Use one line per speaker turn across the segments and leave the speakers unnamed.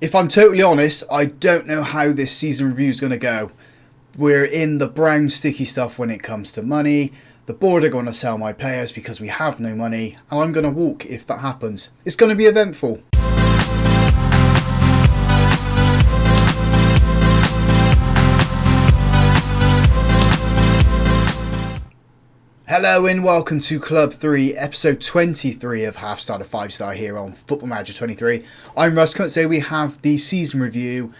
If I'm totally honest, I don't know how this season review is going to go. We're in the brown sticky stuff when it comes to money. The board are going to sell my players because we have no money, and I'm going to walk if that happens. It's going to be eventful. Hello and welcome to Club 3, episode 23 of Half Star to 5 Star here on Football Manager 23. I'm Russ. Today we have the season review,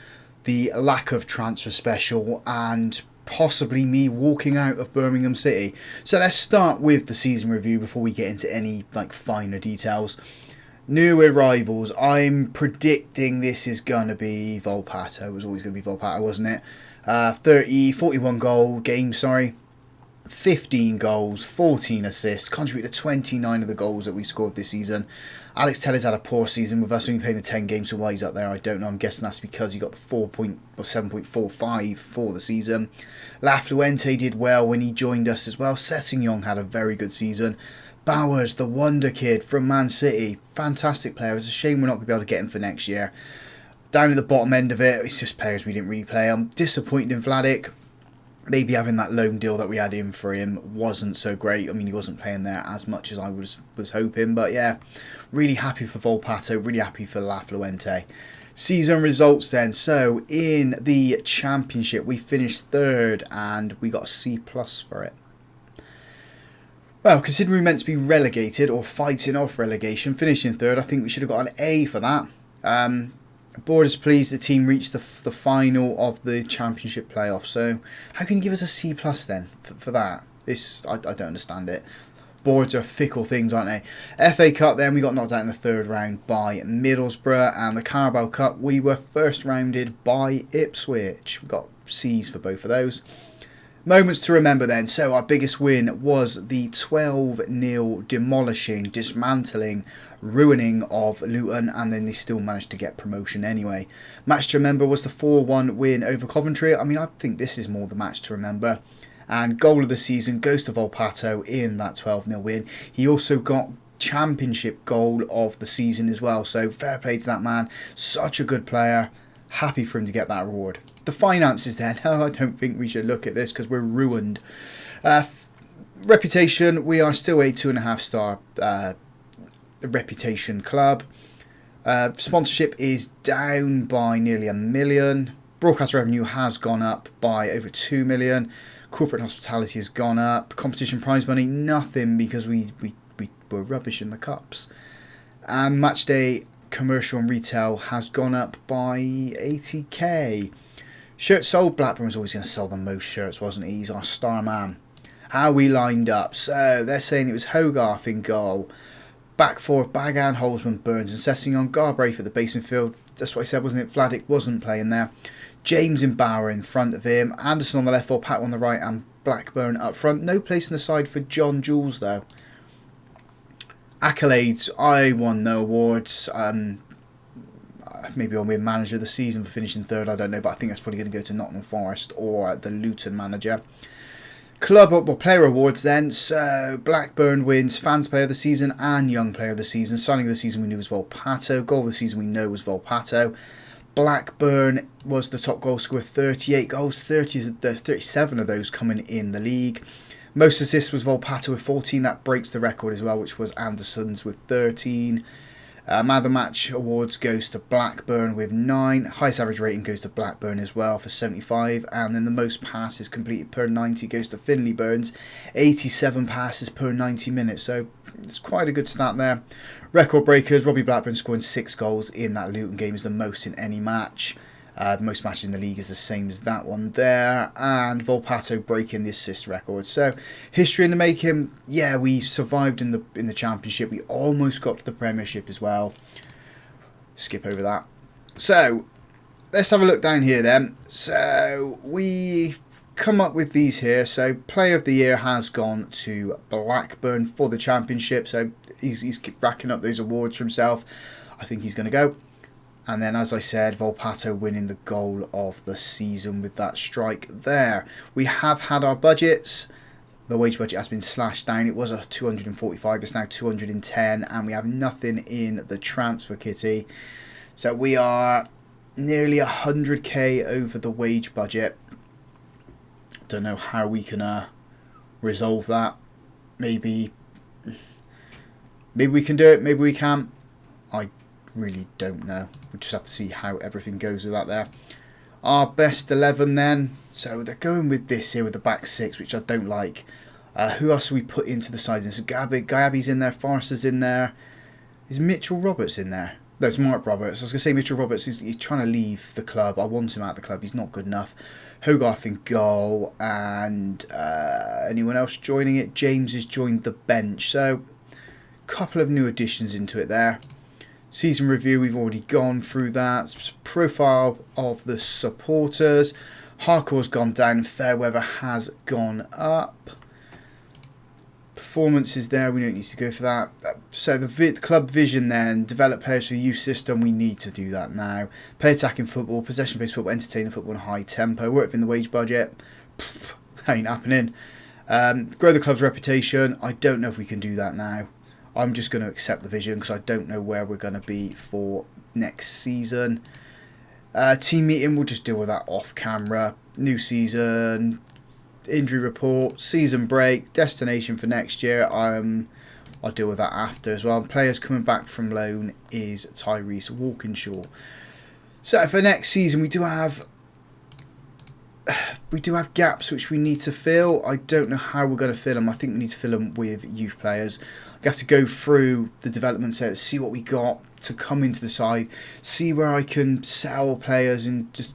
the lack of transfer special, and possibly me walking out of Birmingham City. So let's start with the season review before we get into any finer details. New arrivals. I'm predicting this is going to be Volpato. It was always going to be Volpato, wasn't it? 41 goal game, 15 goals, 14 assists, contributed to 29 of the goals that we scored this season. Alex Tellers had a poor season with us only playing the 10 games, so why he's up there, I don't know. I'm guessing that's because he got the 7.45 for the season. Lafluente did well when he joined us as well. Sessegnon had a very good season. Bowers, the wonder kid from Man City, fantastic player. It's a shame we're not going to be able to get him for next year. Down at the bottom end of it, it's just players we didn't really play. I'm disappointed in Vladic. Maybe having that loan deal that we had in for him wasn't so great. I mean, he wasn't playing there as much as I was hoping. But yeah, really happy for Volpato, really happy for Lafluente. Season results then. So in the Championship, we finished third and we got a C+ for it. Well, considering we meant to be relegated or fighting off relegation, finishing third, I think we should have got an A for that. Board is pleased the team reached the final of the Championship playoffs. So how can you give us a C+ then for that? I don't understand it. Boards are fickle things, aren't they? FA Cup then, we got knocked out in the third round by Middlesbrough, and the Carabao Cup we were first rounded by Ipswich. We got C's for both of those. Moments to remember then. So our biggest win was the 12-0 demolishing, dismantling, ruining of Luton, and then they still managed to get promotion anyway. Match to remember was the 4-1 win over Coventry. I mean, I think this is more the match to remember. And goal of the season goes to Volpato in that 12-0 win. He also got Championship goal of the season as well. So fair play to that man. Such a good player. Happy for him to get that reward. The finances then. I don't think we should look at this because we're ruined. Reputation. We are still a 2.5 star reputation club. Sponsorship is down by nearly $1 million. Broadcast revenue has gone up by over 2 million. Corporate hospitality has gone up. Competition prize money, nothing, because we were rubbish in the cups. And match day commercial and retail has gone up by 80k. Shirts sold. Blackburn was always going to sell the most shirts, wasn't he? He's our star man. How we lined up. So they're saying it was Hogarth in goal. Back four, Bagan, Holzman, Burns and Sessegnon. Garbraith at the base midfield. That's what I said, wasn't it? Vladic wasn't playing there. James and Bauer in front of him. Anderson on the left, or Pat on the right, and Blackburn up front. No place in the side for John Jules though. Accolades. I won no awards. Maybe I'll win manager of the season for finishing third. I don't know, but I think that's probably going to go to Nottingham Forest or the Luton manager. Club or player awards then. So Blackburn wins fans player of the season and young player of the season. Signing of the season we knew was Volpato. Goal of the season we know was Volpato. Blackburn was the top goal scorer, 38 goals, 37 of those coming in the league. Most assists was Volpato with 14. That breaks the record as well, which was Anderson's with 13. Man of the match awards goes to Blackburn with 9. Highest average rating goes to Blackburn as well for 75. And then the most passes completed per 90 goes to Finley Burns. 87 passes per 90 minutes. So it's quite a good stat there. Record breakers, Robbie Blackburn scoring 6 goals in that Luton game is the most in any match. Most matches in the league is the same as that one there. And Volpato breaking the assist record. So history in the making. Yeah, we survived in the Championship. We almost got to the Premiership as well. Skip over that. So let's have a look down here then. So we come up with these here. So Player of the Year has gone to Blackburn for the Championship. So he's racking up those awards for himself. I think he's going to go. And then, as I said, Volpato winning the goal of the season with that strike there. We have had our budgets. The wage budget has been slashed down. It was a 245, it's now 210. And we have nothing in the transfer kitty. So we are nearly 100k over the wage budget. Don't know how we can resolve that. Maybe we can do it, maybe we can't. I really don't know. We'll just have to see how everything goes with that there. Our best 11 then. So they're going with this here with the back six, which I don't like. Who else have we put into the side? So Gaby's in there, Forester's in there. Is Mitchell Roberts in there? No, it's Mark Roberts. I was going to say Mitchell Roberts, he's trying to leave the club. I want him out of the club. He's not good enough. Hogarth in goal. And anyone else joining it? James has joined the bench. So a couple of new additions into it there. Season review, we've already gone through that. Profile of the supporters. Hardcore's gone down. Fairweather has gone up. Performance is there, we don't need to go for that. So the club vision then, develop players for the youth system, we need to do that now. Play attacking football, possession based football, entertaining football and high tempo, work within the wage budget, ain't happening. Grow the club's reputation, I don't know if we can do that now. I'm just going to accept the vision because I don't know where we're going to be for next season. Team meeting, we'll just deal with that off camera. New season, injury report, season break, destination for next year. I'll deal with that after as well. Players coming back from loan is Tyrese Walkinshaw. So for next season, we do have gaps which we need to fill. I don't know how we're going to fill them. I think we need to fill them with youth players. We have to go through the development centre, see what we got to come into the side, see where I can sell players and just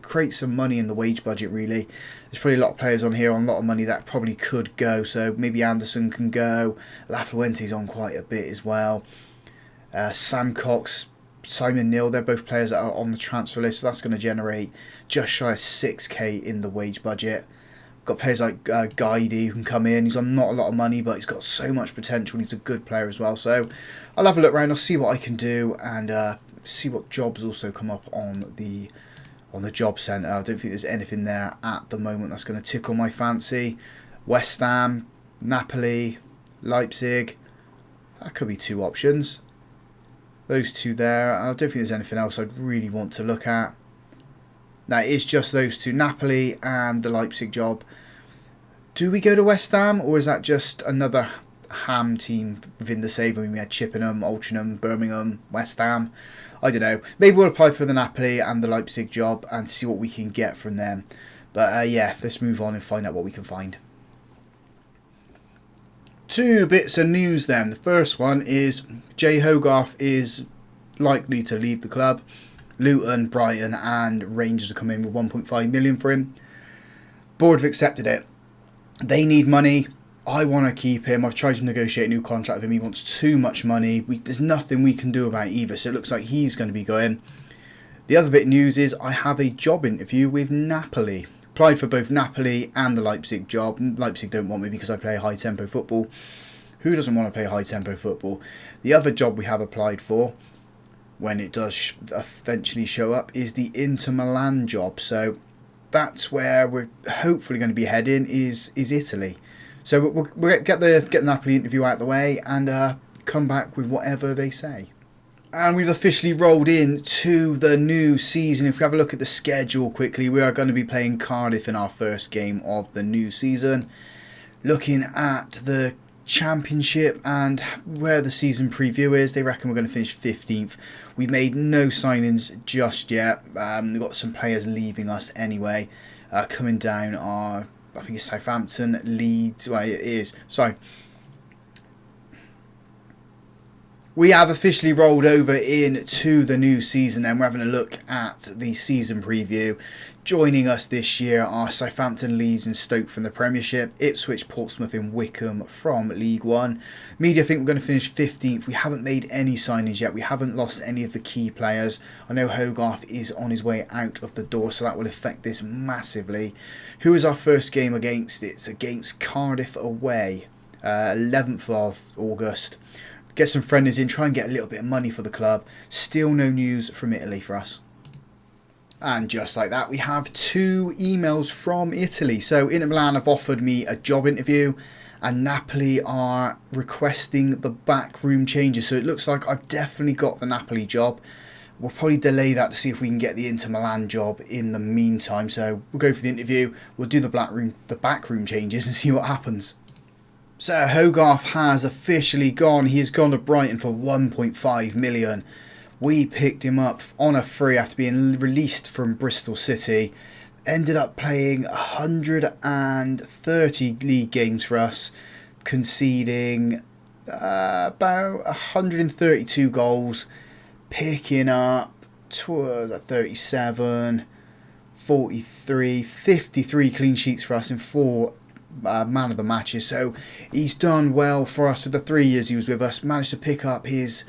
create some money in the wage budget. Really, there's probably a lot of players on here on a lot of money that probably could go, so maybe Anderson can go. Lafuente's on quite a bit as well. Sam Cox, Simon Neal, they're both players that are on the transfer list, so that's going to generate just shy of 6k in the wage budget. Got players like Guidey who can come in. He's on not a lot of money, but he's got so much potential. He's a good player as well, so I'll have a look around, I'll see what I can do, and see what jobs also come up on the job centre. I don't think there's anything there at the moment that's going to tickle my fancy. West Ham, Napoli, Leipzig. That could be two options. Those two there. I don't think there's anything else I'd really want to look at. Now it is just those two, Napoli and the Leipzig job. Do we go to West Ham, or is that just another Ham team within the same? I mean, we had Chippenham, Altrincham, Birmingham, West Ham. I don't know. Maybe we'll apply for the Napoli and the Leipzig job and see what we can get from them. But yeah, let's move on and find out what we can find. Two bits of news then. The first one is Jay Hogarth is likely to leave the club. Luton, Brighton and Rangers are coming in with 1.5 million for him. Board have accepted it. They need money. I want to keep him. I've tried to negotiate a new contract with him. He wants too much money. There's nothing we can do about either, so it looks like he's going to be going. The other bit of news is I have a job interview with Napoli. Applied for both Napoli and the Leipzig job. Leipzig don't want me because I play high tempo football. Who doesn't want to play high tempo football? The other job we have applied for, when it does eventually show up, is the Inter Milan job. So that's where we're hopefully going to be heading, is Italy. So we'll get the Napoli interview out of the way and come back with whatever they say. And we've officially rolled into the new season. If we have a look at the schedule quickly, we are going to be playing Cardiff in our first game of the new season. Looking at the Championship and where the season preview is, they reckon we're going to finish 15th. We've made no signings just yet. We've got some players leaving us anyway. Coming down are, I think it's Southampton, Leeds. Well, it is. Sorry. We have officially rolled over into the new season and we're having a look at the season preview. Joining us this year are Southampton, Leeds and Stoke from the Premiership, Ipswich, Portsmouth and Wickham from League One. Media think we're going to finish 15th. We haven't made any signings yet. We haven't lost any of the key players. I know Hogarth is on his way out of the door, so that will affect this massively. Who is our first game against? It's against Cardiff away, 11th of August. Get some friendlies in, try and get a little bit of money for the club. Still no news from Italy for us. And just like that, we have 2 emails from Italy. So Inter Milan have offered me a job interview and Napoli are requesting the backroom changes. So it looks like I've definitely got the Napoli job. We'll probably delay that to see if we can get the Inter Milan job in the meantime. So we'll go for the interview. We'll do the backroom changes and see what happens. So Hogarth has officially gone. He has gone to Brighton for 1.5 million. We picked him up on a free after being released from Bristol City. Ended up playing 130 league games for us, conceding about 132 goals, picking up 37, 43, 53 clean sheets for us in 4 man of the matches. So he's done well for us for the 3 years he was with us. Managed to pick up his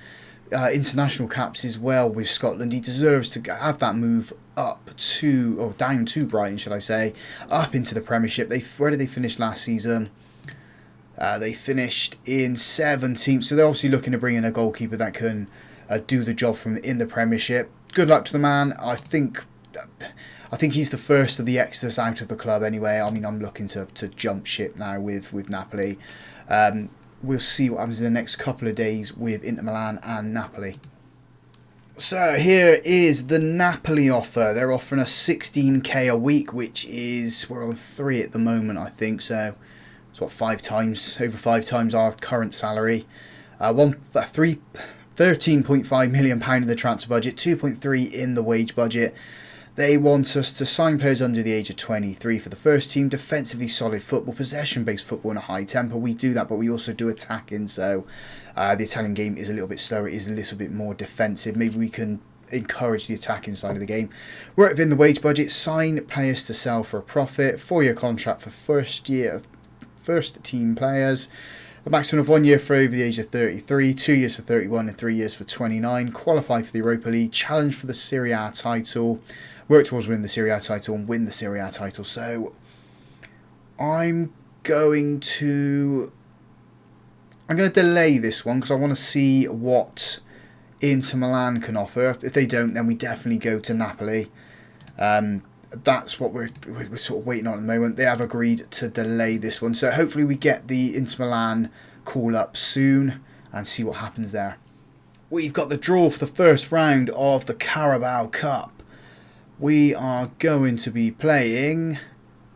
international caps as well with Scotland. He deserves to have that move up to, or down to Brighton, should I say, up into the Premiership. Where did they finish last season? They finished in 17th, so they're obviously looking to bring in a goalkeeper that can do the job from in the Premiership. Good luck to the man. I think he's the first of the extras out of the club anyway. I mean, I'm looking to jump ship now with Napoli. We'll see what happens in the next couple of days with Inter Milan and Napoli. So here is the Napoli offer. They're offering us 16k a week, which is, we're on 3 at the moment, I think. So it's what, over 5 times our current salary. 13.5 million pound in the transfer budget, 2.3 in the wage budget. They want us to sign players under the age of 23 for the first team. Defensively solid football, possession-based football and a high tempo. We do that, but we also do attacking. So the Italian game is a little bit slower. It is a little bit more defensive. Maybe we can encourage the attacking side of the game. We're within the wage budget. Sign players to sell for a profit. 4-year contract for first team players. A maximum of 1 year for over the age of 33, 2 years for 31 and 3 years for 29. Qualify for the Europa League. Challenge for the Serie A title. Work towards winning the Serie A title and win the Serie A title. So I'm going to delay this one because I want to see what Inter Milan can offer. If they don't, then we definitely go to Napoli. That's what we're sort of waiting on at the moment. They have agreed to delay this one. So hopefully we get the Inter Milan call up soon and see what happens there. We've got the draw for the first round of the Carabao Cup. We are going to be playing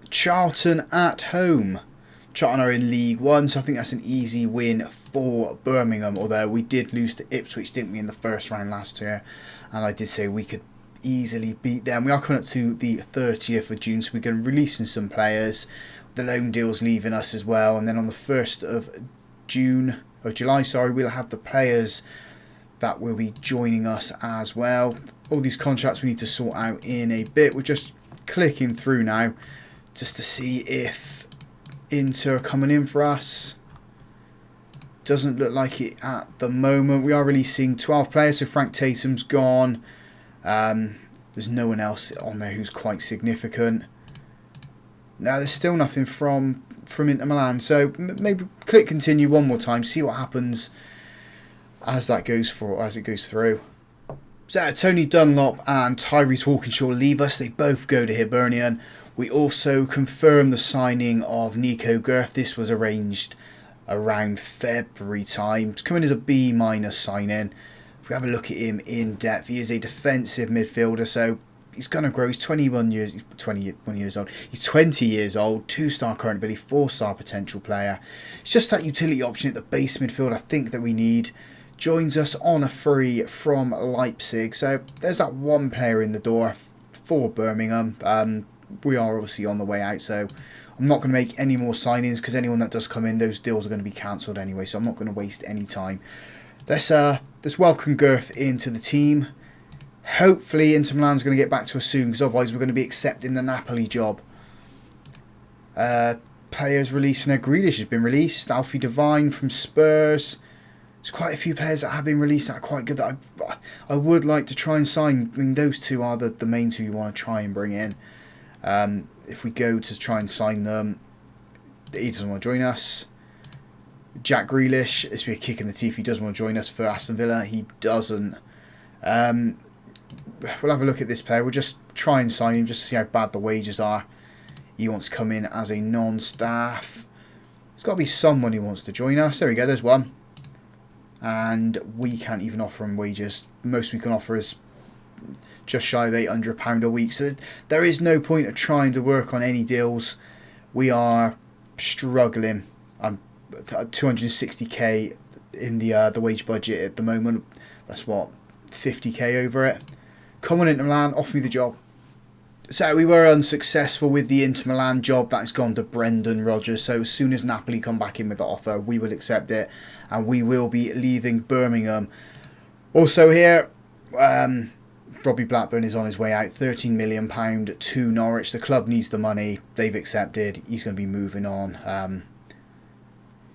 Charlton at home. Charlton are in League One, so I think that's an easy win for Birmingham. Although we did lose to Ipswich, didn't we, in the first round last year? And I did say we could easily beat them. We are coming up to the 30th of June, so we're going to be releasing some players. The loan deal's leaving us as well. And then on the 1st of July, we'll have the players that will be joining us as well. All these contracts we need to sort out in a bit. We're just clicking through now just to see if Inter are coming in for us. Doesn't look like it at the moment. We are releasing 12 players, so Frank Tatum's gone. There's no one else on there who's quite significant. Now there's still nothing from Inter Milan, so maybe click continue one more time, see what happens as it goes through. So Tony Dunlop and Tyrese Walkinshaw leave us. They both go to Hibernian. We also confirm the signing of Nico Gerth. This was arranged around February time. It's coming as a B- signing. If we have a look at him in depth, he is a defensive midfielder, so he's going to grow. He's 21 years old. He's 20 years old, 2-star current ability, 4-star potential player. It's just that utility option at the base midfield I think that we need. Joins us on a free from Leipzig. So there's that one player in the door for Birmingham. We are obviously on the way out, so I'm not going to make any more signings because anyone that does come in, those deals are going to be cancelled anyway, so I'm not going to waste any time. Let's welcome Gerth into the team. Hopefully Inter Milan's going to get back to us soon, because otherwise we're going to be accepting the Napoli job. Players released from there. Grealish has been released. Alfie Devine from Spurs. There's quite a few players that have been released that are quite good that I would like to try and sign. I mean, those two are the main two you want to try and bring in. If we go to try and sign them, he doesn't want to join us. Jack Grealish, this will be a kick in the teeth. He doesn't want to join us for Aston Villa. He doesn't. We'll have a look at this player. We'll just try and sign him just to see how bad the wages are. He wants to come in as a non-staff. There's got to be someone who wants to join us. There we go, there's one. And we can't even offer him wages. Most we can offer is just shy of £800 a week. So there is no point of trying to work on any deals. We are struggling. I'm 260k in the wage budget at the moment. That's what, 50k over it. Come on, Inter Milan, offer me the job. So we were unsuccessful with the Inter Milan job. That's gone to Brendan Rodgers. So as soon as Napoli come back in with the offer, we will accept it, and we will be leaving Birmingham. Also here, Robbie Blackburn is on his way out. £13 million to Norwich. The club needs the money. They've accepted. He's going to be moving on.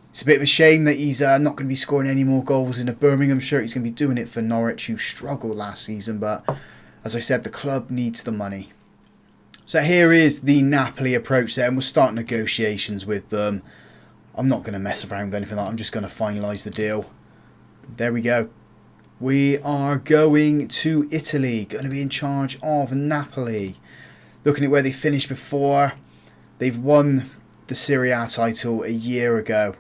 It's a bit of a shame that he's not going to be scoring any more goals in a Birmingham shirt. He's going to be doing it for Norwich, who struggled last season. But as I said, the club needs the money. So here is the Napoli approach there, and we'll start negotiations with them. I'm not going to mess around with anything like that. I'm just going to finalise the deal. There we go. We are going to Italy. Going to be in charge of Napoli. Looking at where they finished before. They've won the Serie A title a year ago,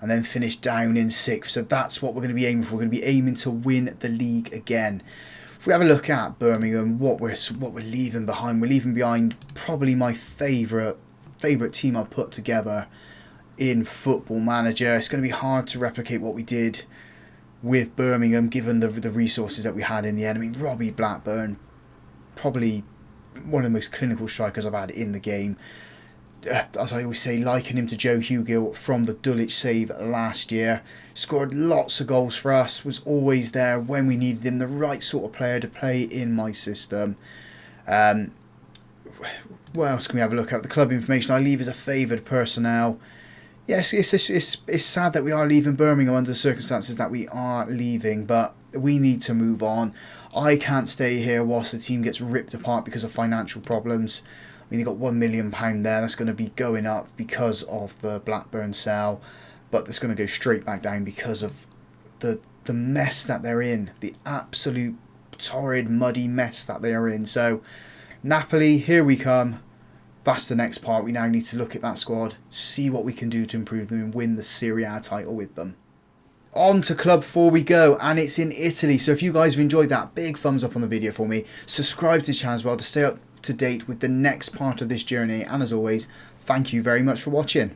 and then finished down in 6th. So that's what we're going to be aiming for. We're going to be aiming to win the league again. If we have a look at Birmingham, what we're leaving behind, we're leaving behind probably my favourite team I've put together in Football Manager. It's going to be hard to replicate what we did with Birmingham, given the resources that we had in the end. I mean, Robbie Blackburn, probably one of the most clinical strikers I've had in the game. As I always say, liken him to Joe Hugill from the Dulwich save last year. Scored lots of goals for us, was always there when we needed him, the right sort of player to play in my system. What else can we have a look at? The club information I leave as a favoured personnel. Yes, it's sad that we are leaving Birmingham under the circumstances that we are leaving, but we need to move on. I can't stay here whilst the team gets ripped apart because of financial problems. I mean, they got £1 million there. That's going to be going up because of the Blackburn sale, but that's going to go straight back down because of the mess that they're in, the absolute torrid, muddy mess that they are in. So, Napoli, here we come. That's the next part. We now need to look at that squad, see what we can do to improve them and win the Serie A title with them. On to Club 4 we go, and it's in Italy. So if you guys have enjoyed that, big thumbs up on the video for me. Subscribe to the channel as well to stay up to date with the next part of this journey. And as always, thank you very much for watching.